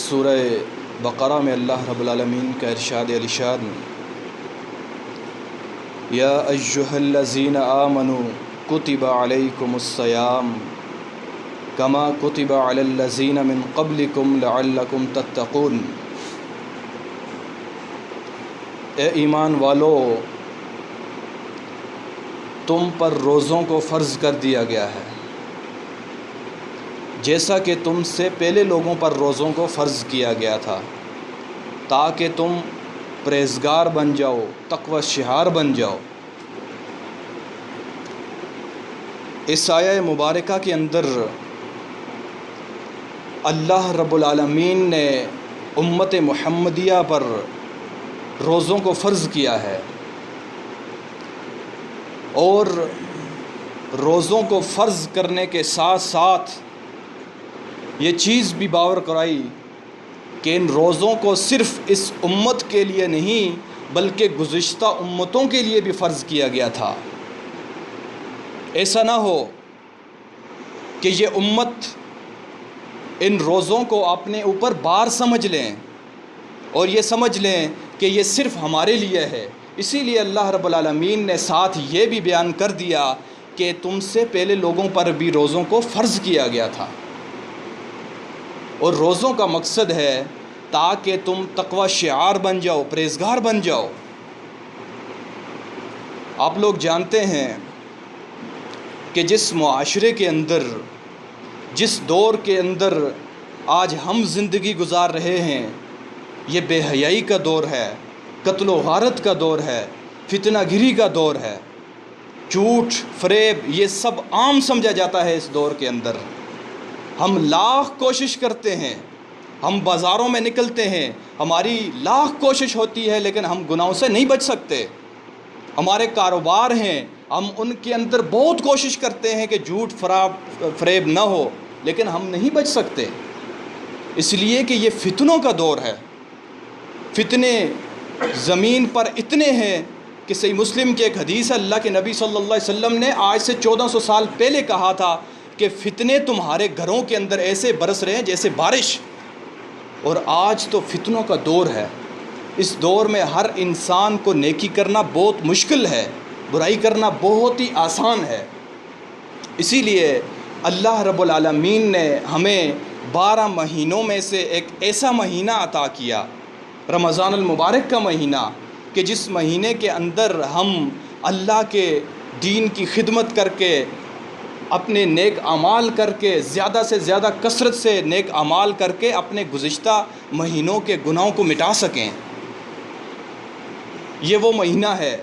سورہ بقرہ میں اللہ رب العالمین کا ارشاد علیشان یا ایھا الذین آمنوا کتب علیکم الصیام کما کتب علی الذین من قبلکم لعلکم تتقون۔ اے ایمان والو، تم پر روزوں کو فرض کر دیا گیا ہے جیسا کہ تم سے پہلے لوگوں پر روزوں کو فرض کیا گیا تھا، تاکہ تم پرہیزگار بن جاؤ، تقوی شعار بن جاؤ۔ اس آیہ مبارکہ کے اندر اللہ رب العالمین نے امت محمدیہ پر روزوں کو فرض کیا ہے، اور روزوں کو فرض کرنے کے ساتھ ساتھ یہ چیز بھی باور کرائی کہ ان روزوں کو صرف اس امت کے لیے نہیں بلکہ گزشتہ امتوں کے لیے بھی فرض کیا گیا تھا۔ ایسا نہ ہو کہ یہ امت ان روزوں کو اپنے اوپر بار سمجھ لیں اور یہ سمجھ لیں کہ یہ صرف ہمارے لیے ہے۔ اسی لیے اللہ رب العالمین نے ساتھ یہ بھی بیان کر دیا کہ تم سے پہلے لوگوں پر بھی روزوں کو فرض کیا گیا تھا، اور روزوں کا مقصد ہے تاکہ تم تقوی شعار بن جاؤ، پرہیزگار بن جاؤ۔ آپ لوگ جانتے ہیں کہ جس معاشرے کے اندر، جس دور کے اندر آج ہم زندگی گزار رہے ہیں، یہ بے حیائی کا دور ہے، قتل و غارت کا دور ہے، فتنہ گری کا دور ہے، جھوٹ فریب یہ سب عام سمجھا جاتا ہے۔ اس دور کے اندر ہم لاکھ کوشش کرتے ہیں، ہم بازاروں میں نکلتے ہیں، ہماری لاکھ کوشش ہوتی ہے لیکن ہم گناہوں سے نہیں بچ سکتے۔ ہمارے کاروبار ہیں، ہم ان کے اندر بہت کوشش کرتے ہیں کہ جھوٹ فریب نہ ہو، لیکن ہم نہیں بچ سکتے، اس لیے کہ یہ فتنوں کا دور ہے۔ فتنے زمین پر اتنے ہیں کہ صحیح مسلم کی ایک حدیث ہے، اللہ کے نبی صلی اللہ علیہ وسلم نے آج سے 1400 سال پہلے کہا تھا کہ فتنے تمہارے گھروں کے اندر ایسے برس رہے ہیں جیسے بارش، اور آج تو فتنوں کا دور ہے۔ اس دور میں ہر انسان کو نیکی کرنا بہت مشکل ہے، برائی کرنا بہت ہی آسان ہے۔ اسی لیے اللہ رب العالمین نے ہمیں 12 مہینوں میں سے ایک ایسا مہینہ عطا کیا، رمضان المبارک کا مہینہ، کہ جس مہینے کے اندر ہم اللہ کے دین کی خدمت کر کے، اپنے نیک اعمال کر کے، زیادہ سے زیادہ کثرت سے نیک اعمال کر کے اپنے گزشتہ مہینوں کے گناہوں کو مٹا سکیں۔ یہ وہ مہینہ ہے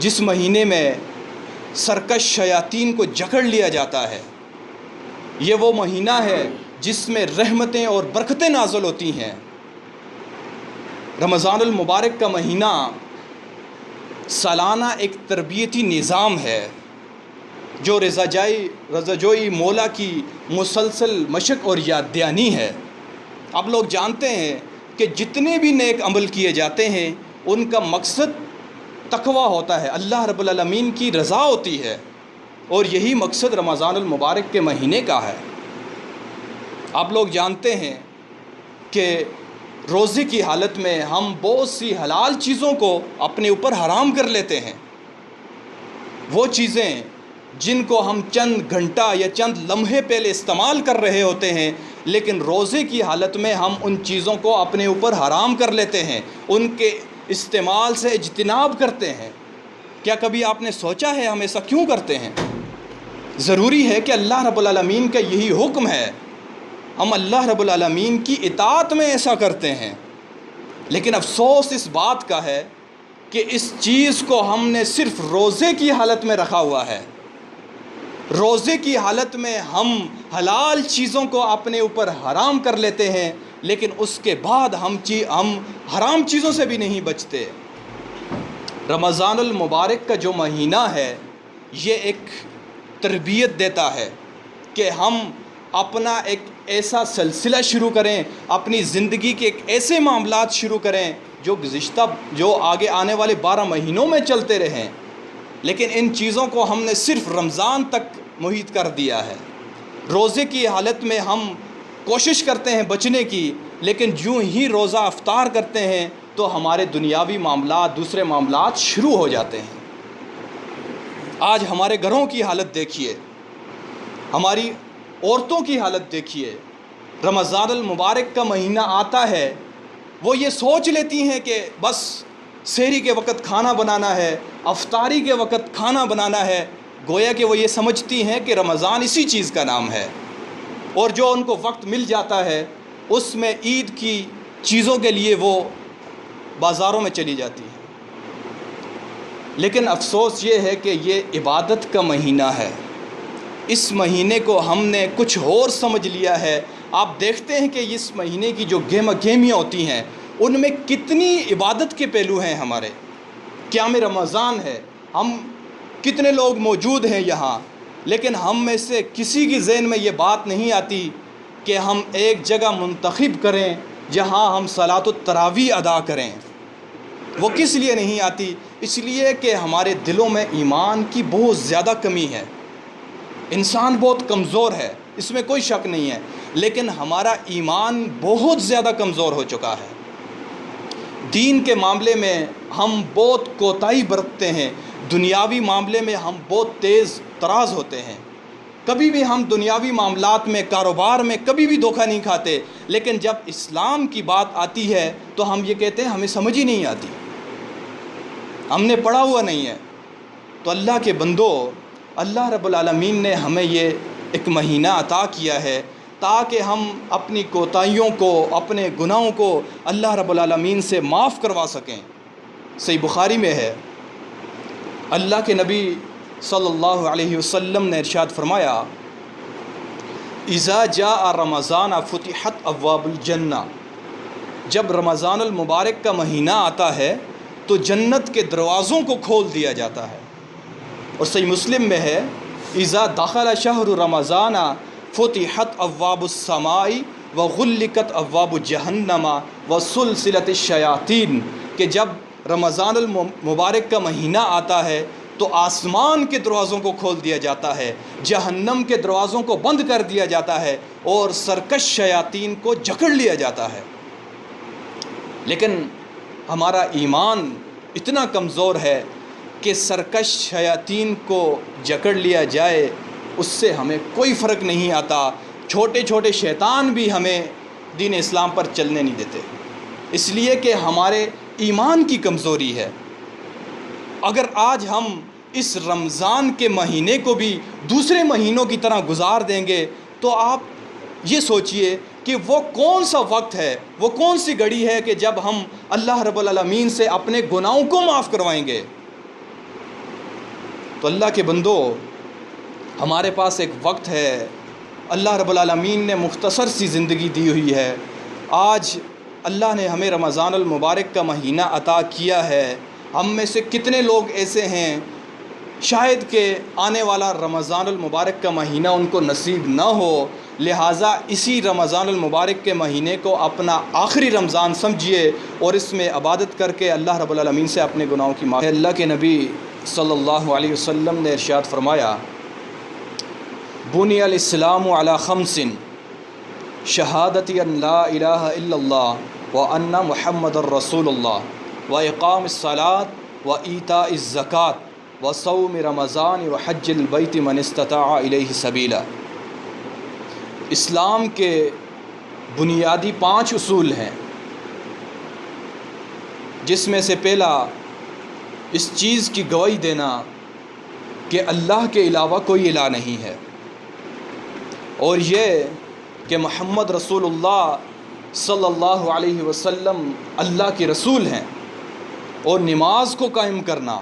جس مہینے میں سرکش شیاطین کو جکڑ لیا جاتا ہے۔ یہ وہ مہینہ ہے جس میں رحمتیں اور برکتیں نازل ہوتی ہیں۔ رمضان المبارک کا مہینہ سالانہ ایک تربیتی نظام ہے جو رضاجوئی مولا کی مسلسل مشق اور یاد دہانی ہے۔ آپ لوگ جانتے ہیں کہ جتنے بھی نیک عمل کیے جاتے ہیں ان کا مقصد تقوی ہوتا ہے، اللہ رب العالمین کی رضا ہوتی ہے، اور یہی مقصد رمضان المبارک کے مہینے کا ہے۔ آپ لوگ جانتے ہیں کہ روزے کی حالت میں ہم بہت سی حلال چیزوں کو اپنے اوپر حرام کر لیتے ہیں۔ وہ چیزیں جن کو ہم چند گھنٹہ یا چند لمحے پہلے استعمال کر رہے ہوتے ہیں، لیکن روزے کی حالت میں ہم ان چیزوں کو اپنے اوپر حرام کر لیتے ہیں، ان کے استعمال سے اجتناب کرتے ہیں۔ کیا کبھی آپ نے سوچا ہے ہم ایسا کیوں کرتے ہیں؟ ضروری ہے کہ اللہ رب العالمین کا یہی حکم ہے، ہم اللہ رب العالمین کی اطاعت میں ایسا کرتے ہیں، لیکن افسوس اس بات کا ہے کہ اس چیز کو ہم نے صرف روزے کی حالت میں رکھا ہوا ہے۔ روزے کی حالت میں ہم حلال چیزوں کو اپنے اوپر حرام کر لیتے ہیں، لیکن اس کے بعد ہم حرام چیزوں سے بھی نہیں بچتے۔ رمضان المبارک کا جو مہینہ ہے یہ ایک تربیت دیتا ہے کہ ہم اپنا ایک ایسا سلسلہ شروع کریں، اپنی زندگی کے ایک ایسے معاملات شروع کریں جو آگے آنے والے 12 مہینوں میں چلتے رہیں، لیکن ان چیزوں کو ہم نے صرف رمضان تک محیط کر دیا ہے۔ روزے کی حالت میں ہم کوشش کرتے ہیں بچنے کی، لیکن جو ہی روزہ افطار کرتے ہیں تو ہمارے دنیاوی معاملات، دوسرے معاملات شروع ہو جاتے ہیں۔ آج ہمارے گھروں کی حالت دیکھیے، ہماری عورتوں کی حالت دیکھیے۔ رمضان المبارک کا مہینہ آتا ہے، وہ یہ سوچ لیتی ہیں کہ بس سحری کے وقت کھانا بنانا ہے، افطاری کے وقت کھانا بنانا ہے، گویا کہ وہ یہ سمجھتی ہیں کہ رمضان اسی چیز کا نام ہے، اور جو ان کو وقت مل جاتا ہے اس میں عید کی چیزوں کے لیے وہ بازاروں میں چلی جاتی ہیں۔ لیکن افسوس یہ ہے کہ یہ عبادت کا مہینہ ہے، اس مہینے کو ہم نے کچھ اور سمجھ لیا ہے۔ آپ دیکھتے ہیں کہ اس مہینے کی جو گیمیاں ہوتی ہیں ان میں کتنی عبادت کے پہلو ہیں ہمارے۔ قیام رمضان ہے، ہم کتنے لوگ موجود ہیں یہاں، لیکن ہم میں سے کسی کی ذہن میں یہ بات نہیں آتی کہ ہم ایک جگہ منتخب کریں جہاں ہم صلاۃ التراویح ادا کریں۔ وہ کس لیے نہیں آتی؟ اس لیے کہ ہمارے دلوں میں ایمان کی بہت زیادہ کمی ہے۔ انسان بہت کمزور ہے، اس میں کوئی شک نہیں ہے، لیکن ہمارا ایمان بہت زیادہ کمزور ہو چکا ہے۔ دین کے معاملے میں ہم بہت کوتاہی برتتے ہیں، دنیاوی معاملے میں ہم بہت تیز تراز ہوتے ہیں۔ کبھی بھی ہم دنیاوی معاملات میں، کاروبار میں کبھی بھی دھوکہ نہیں کھاتے، لیکن جب اسلام کی بات آتی ہے تو ہم یہ کہتے ہیں ہمیں سمجھ ہی نہیں آتی، ہم نے پڑھا ہوا نہیں ہے۔ تو اللہ کے بندو، اللہ رب العالمین نے ہمیں یہ ایک مہینہ عطا کیا ہے تاکہ ہم اپنی کوتاہیوں کو، اپنے گناہوں کو اللہ رب العالمین سے معاف کروا سکیں۔ صحیح بخاری میں ہے، اللہ کے نبی صلی اللہ علیہ وسلم نے ارشاد فرمایا، اذا جاء رمضان فتحت ابواب الجنہ، جب رمضان المبارک کا مہینہ آتا ہے تو جنت کے دروازوں کو کھول دیا جاتا ہے۔ اور صحیح مسلم میں ہے، اذا دخل شہر رمضان فتحت ابواب السماء وغلقت ابواب جہنم وسلسلت الشیاطین، کہ جب رمضان المبارک کا مہینہ آتا ہے تو آسمان کے دروازوں کو کھول دیا جاتا ہے، جہنم کے دروازوں کو بند کر دیا جاتا ہے، اور سرکش شیاطین کو جکڑ لیا جاتا ہے۔ لیکن ہمارا ایمان اتنا کمزور ہے کہ سرکش شیاطین کو جکڑ لیا جائے اس سے ہمیں کوئی فرق نہیں آتا۔ چھوٹے چھوٹے شیطان بھی ہمیں دین اسلام پر چلنے نہیں دیتے، اس لیے کہ ہمارے ایمان کی کمزوری ہے۔ اگر آج ہم اس رمضان کے مہینے کو بھی دوسرے مہینوں کی طرح گزار دیں گے تو آپ یہ سوچئے کہ وہ کون سا وقت ہے، وہ کون سی گھڑی ہے کہ جب ہم اللہ رب العالمین سے اپنے گناہوں کو معاف کروائیں گے۔ تو اللہ کے بندو، ہمارے پاس ایک وقت ہے، اللہ رب العالمین نے مختصر سی زندگی دی ہوئی ہے۔ آج اللہ نے ہمیں رمضان المبارک کا مہینہ عطا کیا ہے، ہم میں سے کتنے لوگ ایسے ہیں شاید کہ آنے والا رمضان المبارک کا مہینہ ان کو نصیب نہ ہو، لہٰذا اسی رمضان المبارک کے مہینے کو اپنا آخری رمضان سمجھیے اور اس میں عبادت کر کے اللہ رب العالمین سے اپنے گناہوں کی معافی۔ اللہ کے نبی صلی اللہ علیہ وسلم نے ارشاد فرمایا، بنی الاسلام علی خمس، شہادت ان لا الہ الا اللہ وان محمد الرسول اللہ واقام الصلاۃ وایتاء الزکوٰۃ وصوم رمضان وحج البیت من استطاع الیہ سبیلا۔ اسلام کے بنیادی 5 اصول ہیں، جس میں سے پہلا اس چیز کی گواہی دینا کہ اللہ کے علاوہ کوئی الہ نہیں ہے، اور یہ کہ محمد رسول اللہ صلی اللہ علیہ وسلم اللہ کے رسول ہیں، اور نماز کو قائم کرنا،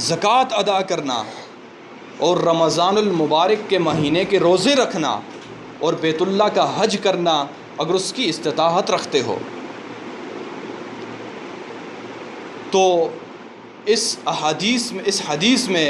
زکوٰۃ ادا کرنا، اور رمضان المبارک کے مہینے کے روزے رکھنا، اور بیت اللہ کا حج کرنا اگر اس کی استطاعت رکھتے ہو۔ تو اس حدیث میں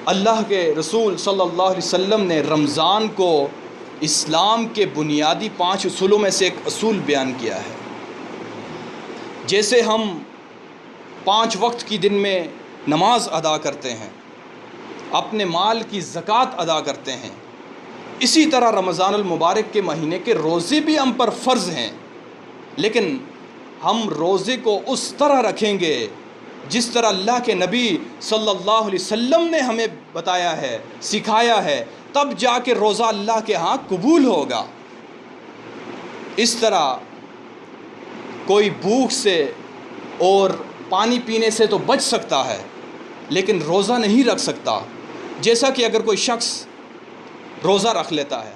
اللہ کے رسول صلی اللہ علیہ وسلم نے رمضان کو اسلام کے بنیادی 5 اصولوں میں سے ایک اصول بیان کیا ہے۔ جیسے ہم 5 وقت کی دن میں نماز ادا کرتے ہیں، اپنے مال کی زکوٰۃ ادا کرتے ہیں، اسی طرح رمضان المبارک کے مہینے کے روزے بھی ہم پر فرض ہیں، لیکن ہم روزے کو اس طرح رکھیں گے جس طرح اللہ کے نبی صلی اللہ علیہ وسلم نے ہمیں بتایا ہے، سکھایا ہے، تب جا کے روزہ اللہ کے ہاں قبول ہوگا۔ اس طرح کوئی بھوک سے اور پانی پینے سے تو بچ سکتا ہے، لیکن روزہ نہیں رکھ سکتا۔ جیسا کہ اگر کوئی شخص روزہ رکھ لیتا ہے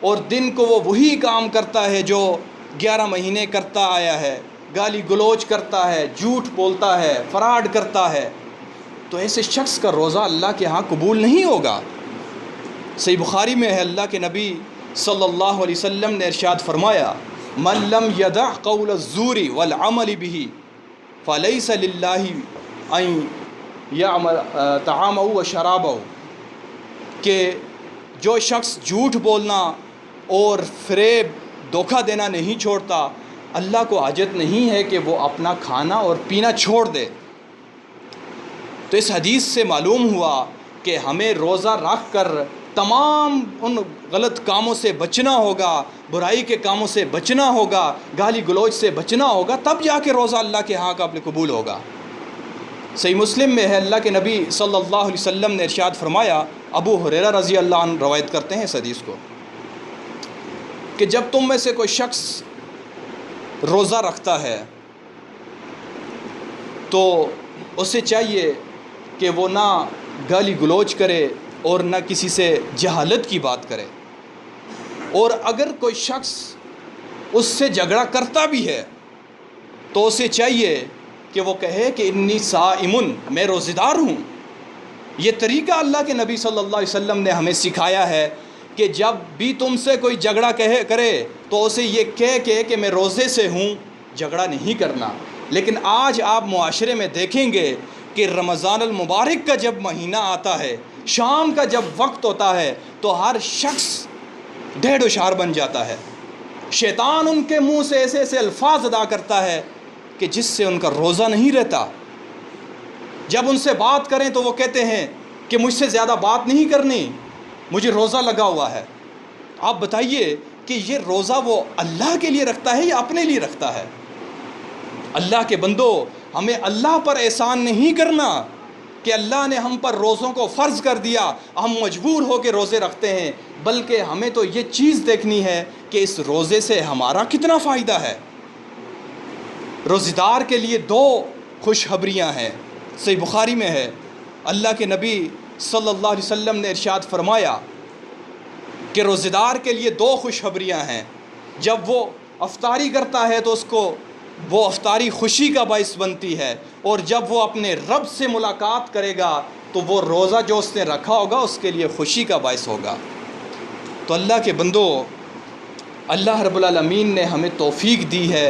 اور دن کو وہ وہی کام کرتا ہے جو 11 مہینے کرتا آیا ہے، گالی گلوچ کرتا ہے، جھوٹ بولتا ہے، فراڈ کرتا ہے، تو ایسے شخص کا روزہ اللہ کے ہاں قبول نہیں ہوگا۔ صحیح بخاری میں ہے، اللہ کے نبی صلی اللہ علیہ وسلم نے ارشاد فرمایا، من لم یدع قول الزور والعمل به فلیس للہ ان یعمل طعامہ و شرابہ، کہ جو شخص جھوٹ بولنا اور فریب دھوکہ دینا نہیں چھوڑتا، اللہ کو حاجت نہیں ہے کہ وہ اپنا کھانا اور پینا چھوڑ دے۔ تو اس حدیث سے معلوم ہوا کہ ہمیں روزہ رکھ کر تمام ان غلط کاموں سے بچنا ہوگا، برائی کے کاموں سے بچنا ہوگا، گالی گلوچ سے بچنا ہوگا، تب جا کے روزہ اللہ کے ہاں قبول قبول ہوگا۔ صحیح مسلم میں ہے، اللہ کے نبی صلی اللہ علیہ وسلم نے ارشاد فرمایا، ابو ہریرہ رضی اللہ عنہ روایت کرتے ہیں اس حدیث کو، کہ جب تم میں سے کوئی شخص روزہ رکھتا ہے تو اسے چاہیے کہ وہ نہ گالی گلوچ کرے اور نہ کسی سے جہالت کی بات کرے، اور اگر کوئی شخص اس سے جھگڑا کرتا بھی ہے تو اسے چاہیے کہ وہ کہے کہ انی صائم، میں روزہ دار ہوں۔ یہ طریقہ اللہ کے نبی صلی اللہ علیہ وسلم نے ہمیں سکھایا ہے کہ جب بھی تم سے کوئی جھگڑا کرے تو اسے یہ کہہ کہ میں روزے سے ہوں، جھگڑا نہیں کرنا۔ لیکن آج آپ معاشرے میں دیکھیں گے کہ رمضان المبارک کا جب مہینہ آتا ہے، شام کا جب وقت ہوتا ہے، تو ہر شخص ڈھیڑ و شار بن جاتا ہے۔ شیطان ان کے منہ سے ایسے ایسے الفاظ ادا کرتا ہے کہ جس سے ان کا روزہ نہیں رہتا۔ جب ان سے بات کریں تو وہ کہتے ہیں کہ مجھ سے زیادہ بات نہیں کرنی، مجھے روزہ لگا ہوا ہے۔ آپ بتائیے کہ یہ روزہ وہ اللہ کے لیے رکھتا ہے یا اپنے لیے رکھتا ہے؟ اللہ کے بندو، ہمیں اللہ پر احسان نہیں کرنا کہ اللہ نے ہم پر روزوں کو فرض کر دیا، ہم مجبور ہو کے روزے رکھتے ہیں، بلکہ ہمیں تو یہ چیز دیکھنی ہے کہ اس روزے سے ہمارا کتنا فائدہ ہے۔ روزہ دار کے لیے 2 خوشخبریاں ہیں، صحیح بخاری میں ہے، اللہ کے نبی صلی اللہ علیہ وسلم نے ارشاد فرمایا کہ روزہ دار کے لیے 2 خوشخبریاں ہیں۔ جب وہ افطاری کرتا ہے تو اس کو وہ افطاری خوشی کا باعث بنتی ہے، اور جب وہ اپنے رب سے ملاقات کرے گا تو وہ روزہ جو اس نے رکھا ہوگا اس کے لیے خوشی کا باعث ہوگا۔ تو اللہ کے بندو، اللہ رب العالمین نے ہمیں توفیق دی ہے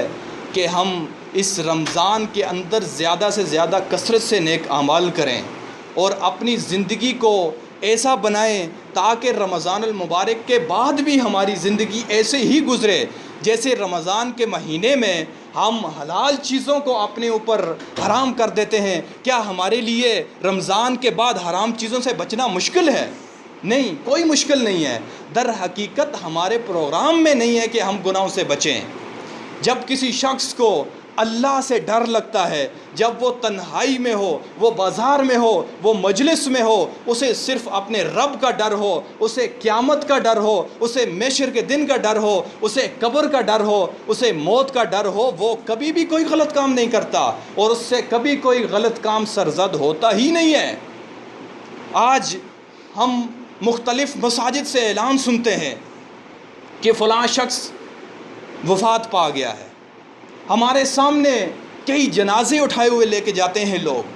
کہ ہم اس رمضان کے اندر زیادہ سے زیادہ کثرت سے نیک اعمال کریں اور اپنی زندگی کو ایسا بنائیں تاکہ رمضان المبارک کے بعد بھی ہماری زندگی ایسے ہی گزرے جیسے رمضان کے مہینے میں ہم حلال چیزوں کو اپنے اوپر حرام کر دیتے ہیں۔ کیا ہمارے لیے رمضان کے بعد حرام چیزوں سے بچنا مشکل ہے؟ نہیں، کوئی مشکل نہیں ہے۔ در حقیقت ہمارے پروگرام میں نہیں ہے کہ ہم گناہوں سے بچیں۔ جب کسی شخص کو اللہ سے ڈر لگتا ہے، جب وہ تنہائی میں ہو، وہ بازار میں ہو، وہ مجلس میں ہو، اسے صرف اپنے رب کا ڈر ہو، اسے قیامت کا ڈر ہو، اسے محشر کے دن کا ڈر ہو، اسے قبر کا ڈر ہو، اسے موت کا ڈر ہو، وہ کبھی بھی کوئی غلط کام نہیں کرتا اور اس سے کبھی کوئی غلط کام سرزد ہوتا ہی نہیں ہے۔ آج ہم مختلف مساجد سے اعلان سنتے ہیں کہ فلاں شخص وفات پا گیا ہے، ہمارے سامنے کئی جنازے اٹھائے ہوئے لے کے جاتے ہیں لوگ،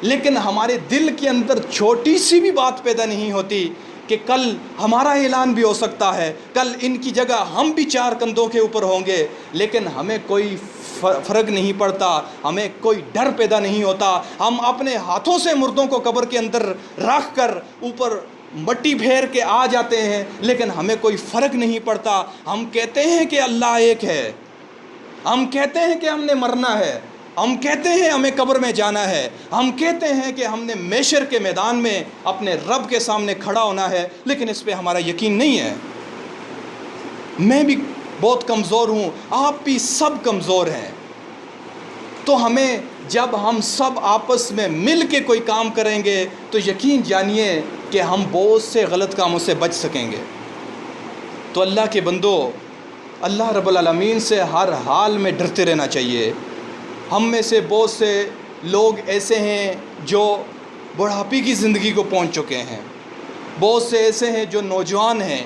لیکن ہمارے دل کے اندر چھوٹی سی بھی بات پیدا نہیں ہوتی کہ کل ہمارا اعلان بھی ہو سکتا ہے، کل ان کی جگہ ہم بھی 4 کندھوں کے اوپر ہوں گے، لیکن ہمیں کوئی فرق نہیں پڑتا، ہمیں کوئی ڈر پیدا نہیں ہوتا۔ ہم اپنے ہاتھوں سے مردوں کو قبر کے اندر رکھ کر اوپر مٹی پھیر کے آ جاتے ہیں، لیکن ہمیں کوئی فرق نہیں پڑتا۔ ہم کہتے ہیں کہ اللہ ایک ہے، ہم کہتے ہیں کہ ہم نے مرنا ہے، ہم کہتے ہیں ہمیں قبر میں جانا ہے، ہم کہتے ہیں کہ ہم نے محشر کے میدان میں اپنے رب کے سامنے کھڑا ہونا ہے، لیکن اس پہ ہمارا یقین نہیں ہے۔ میں بھی بہت کمزور ہوں، آپ بھی سب کمزور ہیں، تو ہمیں جب ہم سب آپس میں مل کے کوئی کام کریں گے تو یقین جانیے کہ ہم بہت سے غلط کاموں سے بچ سکیں گے۔ تو اللہ کے بندو، اللہ رب العالمین سے ہر حال میں ڈرتے رہنا چاہیے۔ ہم میں سے بہت سے لوگ ایسے ہیں جو بڑھاپے کی زندگی کو پہنچ چکے ہیں، بہت سے ایسے ہیں جو نوجوان ہیں۔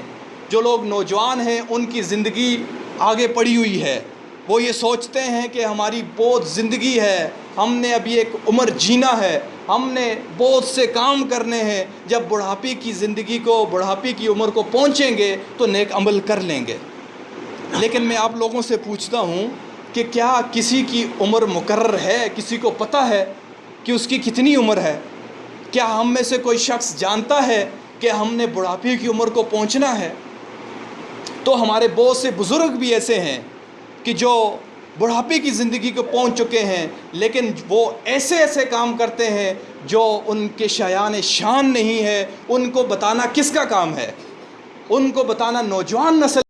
جو لوگ نوجوان ہیں ان کی زندگی آگے پڑی ہوئی ہے، وہ یہ سوچتے ہیں کہ ہماری بہت زندگی ہے، ہم نے ابھی ایک عمر جینا ہے، ہم نے بہت سے کام کرنے ہیں، جب بڑھاپے کی زندگی کو، بڑھاپے کی عمر کو پہنچیں گے تو نیک عمل کر لیں گے۔ لیکن میں آپ لوگوں سے پوچھتا ہوں کہ کیا کسی کی عمر مقرر ہے؟ کسی کو پتہ ہے کہ اس کی کتنی عمر ہے؟ کیا ہم میں سے کوئی شخص جانتا ہے کہ ہم نے بڑھاپے کی عمر کو پہنچنا ہے؟ تو ہمارے بہت سے بزرگ بھی ایسے ہیں کہ جو بڑھاپے کی زندگی کو پہنچ چکے ہیں، لیکن وہ ایسے ایسے کام کرتے ہیں جو ان کے شایان شان نہیں ہے۔ ان کو بتانا کس کا کام ہے؟ ان کو بتانا نوجوان نسل